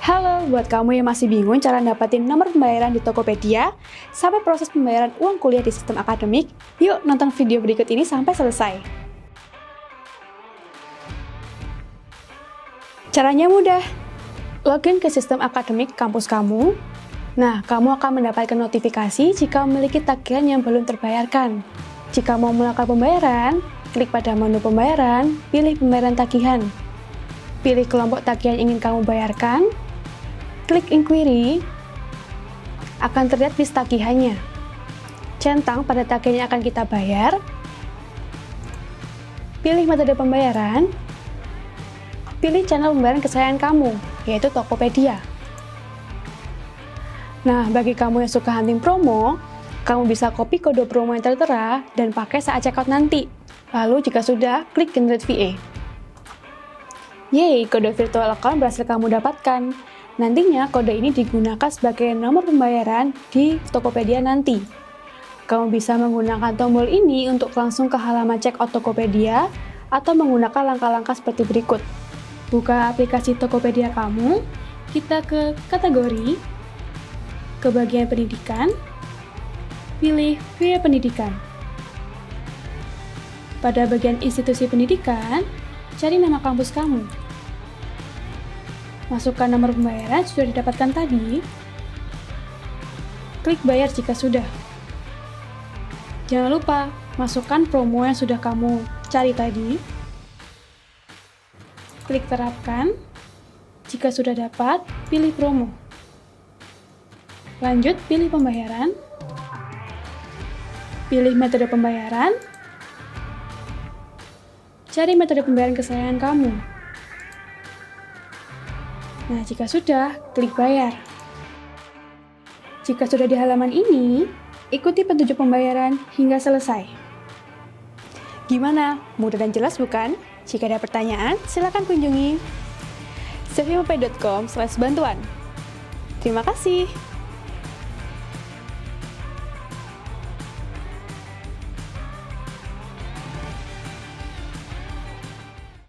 Halo, buat kamu yang masih bingung cara dapetin nomor pembayaran di Tokopedia, sampai proses pembayaran uang kuliah di sistem akademik, yuk nonton video berikut ini sampai selesai. Caranya mudah. Login ke sistem akademik kampus kamu. Nah, kamu akan mendapatkan notifikasi jika memiliki tagihan yang belum terbayarkan. Jika mau melakukan pembayaran, klik pada menu pembayaran, pilih pembayaran tagihan. Pilih kelompok tagihan yang ingin kamu bayarkan, klik inquiry, akan terlihat list tagihannya. Centang pada tagihan yang akan kita bayar, pilih metode pembayaran, pilih channel pembayaran kesayangan kamu, yaitu Tokopedia. Nah, bagi kamu yang suka hunting promo, kamu bisa copy kode promo yang tertera dan pakai saat checkout nanti. Lalu jika sudah, klik Generate VA. Yeay, kode virtual account berhasil kamu dapatkan. Nantinya kode ini digunakan sebagai nomor pembayaran di Tokopedia nanti. Kamu bisa menggunakan tombol ini untuk langsung ke halaman checkout Tokopedia atau menggunakan langkah-langkah seperti berikut. Buka aplikasi Tokopedia kamu, kita ke kategori, ke bagian pendidikan, pilih biaya pendidikan. Pada bagian institusi pendidikan, cari nama kampus kamu. Masukkan nomor pembayaran sudah didapatkan tadi. Klik bayar jika sudah. Jangan lupa masukkan promo yang sudah kamu cari tadi. Klik terapkan. Jika sudah dapat, pilih promo. Lanjut, pilih pembayaran. Pilih metode pembayaran. Cari metode pembayaran kesayangan kamu. Nah, jika sudah, klik bayar. Jika sudah di halaman ini, ikuti petunjuk pembayaran hingga selesai. Gimana? Mudah dan jelas bukan? Jika ada pertanyaan, silakan kunjungi savvymopay.com/bantuan. Terima kasih.